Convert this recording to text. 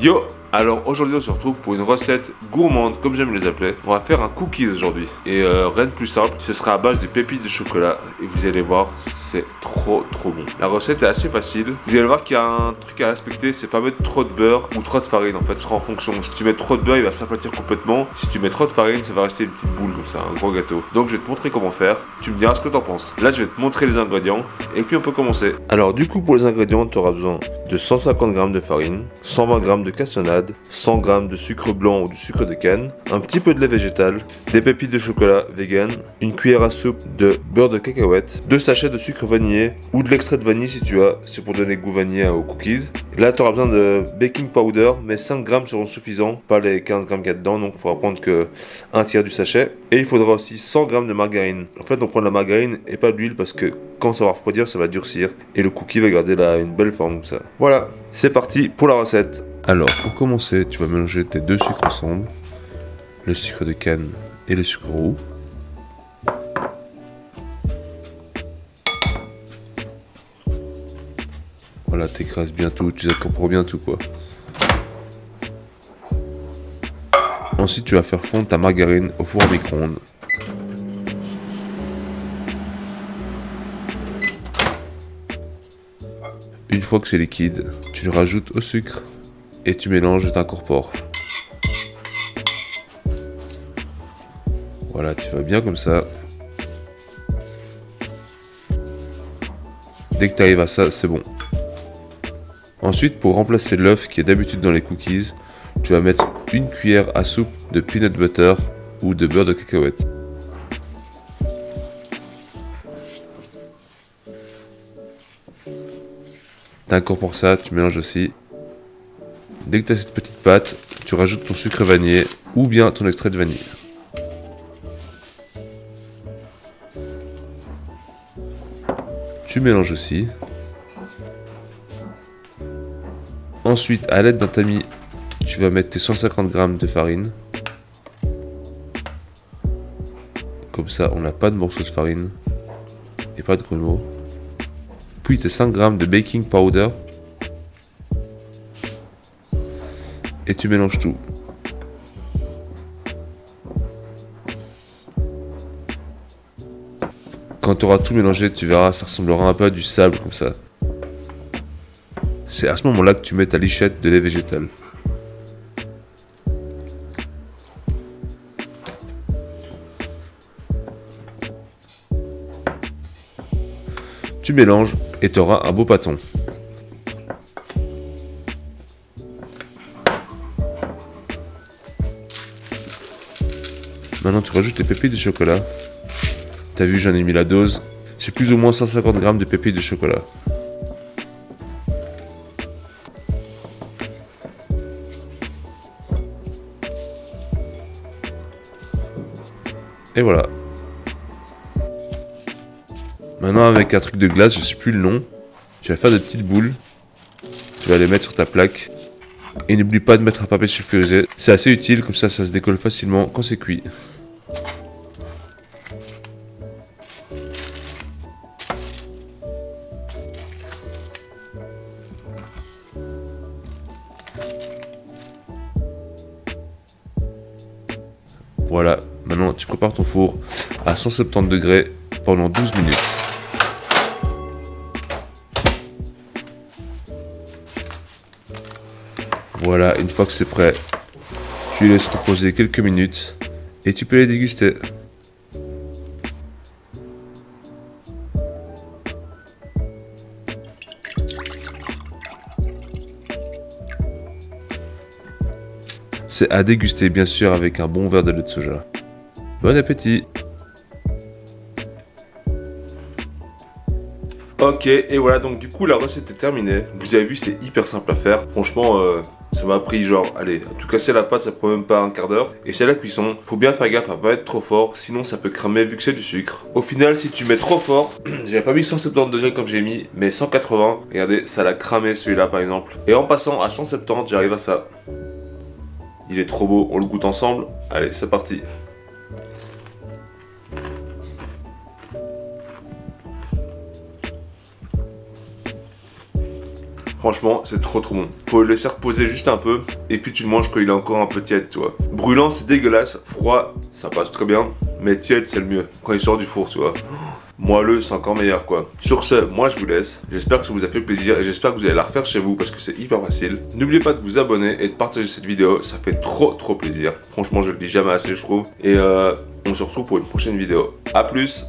Yo, alors aujourd'hui on se retrouve pour une recette gourmande comme j'aime les appeler. On va faire un cookies aujourd'hui et rien de plus simple, ce sera à base de pépites de chocolat et vous allez voir c'est trop bon. La recette est assez facile, vous allez voir qu'il y a un truc à respecter, c'est pas mettre trop de beurre ou trop de farine en fait, ce sera en fonction. Si tu mets trop de beurre il va s'aplatir complètement, si tu mets trop de farine ça va rester une petite boule comme ça, un gros gâteau. Donc je vais te montrer comment faire, tu me diras ce que t'en penses. Là je vais te montrer les ingrédients et puis on peut commencer. Alors du coup pour les ingrédients tu auras besoin de 150 g de farine, 120 g de cassonade, 100 g de sucre blanc ou du sucre de canne, un petit peu de lait végétal, des pépites de chocolat vegan, une cuillère à soupe de beurre de cacahuète, 2 sachets de sucre vanillé ou de l'extrait de vanille si tu as, c'est pour donner goût vanillé aux cookies. Là tu auras besoin de baking powder, mais 5 g seront suffisants, pas les 15 g qu'il y a dedans, donc il faudra prendre que un tiers du sachet. Et il faudra aussi 100 g de margarine. En fait on prend de la margarine et pas de l'huile parce que quand ça va refroidir ça va durcir et le cookie va garder une belle forme comme ça. Voilà, c'est parti pour la recette. Alors, pour commencer, tu vas mélanger tes deux sucres ensemble, le sucre de canne et le sucre roux. Voilà, t'écrases bien tout, tu incorpores bien tout quoi. Ensuite, tu vas faire fondre ta margarine au four à micro-ondes. Une fois que c'est liquide, tu le rajoutes au sucre et tu mélanges et t'incorpores. Voilà, tu vas bien comme ça. Dès que tu arrives à ça, c'est bon. Ensuite, pour remplacer l'œuf qui est d'habitude dans les cookies, tu vas mettre une cuillère à soupe de peanut butter ou de beurre de cacahuète. Tu incorpores ça, tu mélanges aussi. Dès que tu as cette petite pâte, tu rajoutes ton sucre vanillé ou bien ton extrait de vanille. Tu mélanges aussi. Ensuite, à l'aide d'un tamis, tu vas mettre tes 150 g de farine. Comme ça, on n'a pas de morceaux de farine et pas de grumeaux. Puis tes 5 g de baking powder. Et tu mélanges tout. Quand tu auras tout mélangé, tu verras, ça ressemblera un peu à du sable comme ça. C'est à ce moment-là que tu mets ta lichette de lait végétal. Tu mélanges et tu auras un beau pâton. Maintenant tu rajoutes tes pépites de chocolat. T'as vu, j'en ai mis la dose. C'est plus ou moins 150 g de pépites de chocolat. Et voilà. Maintenant avec un truc de glace, je sais plus le nom, tu vas faire des petites boules. Tu vas les mettre sur ta plaque. Et n'oublie pas de mettre un papier sulfurisé. C'est assez utile, comme ça se décolle facilement quand c'est cuit. Voilà, maintenant tu prépares ton four à 170 degrés pendant 12 minutes. Voilà, une fois que c'est prêt, tu les laisses reposer quelques minutes et tu peux les déguster. C'est à déguster bien sûr avec un bon verre de lait de soja. Bon appétit! Ok, et voilà, donc du coup la recette est terminée. Vous avez vu, c'est hyper simple à faire. Franchement, ça m'a pris genre, allez, à tout casser la pâte, ça prend même pas un quart d'heure. Et c'est la cuisson. Faut bien faire gaffe à pas être trop fort, sinon ça peut cramer vu que c'est du sucre. Au final, si tu mets trop fort, j'ai pas mis 170 degrés comme j'ai mis, mais 180. Regardez, ça l'a cramé celui-là par exemple. Et en passant à 170, j'arrive à ça. Il est trop beau, on le goûte ensemble. Allez, c'est parti. Franchement, c'est trop bon. Faut le laisser reposer juste un peu et puis tu le manges quand il est encore un peu tiède, tu vois. Brûlant, c'est dégueulasse. Froid, ça passe très bien. Mais tiède, c'est le mieux. Quand il sort du four, tu vois. Moelleux, c'est encore meilleur, quoi. Sur ce, moi je vous laisse. J'espère que ça vous a fait plaisir et j'espère que vous allez la refaire chez vous parce que c'est hyper facile. N'oubliez pas de vous abonner et de partager cette vidéo. Ça fait trop plaisir. Franchement, je le dis jamais assez, je trouve. Et on se retrouve pour une prochaine vidéo. A plus!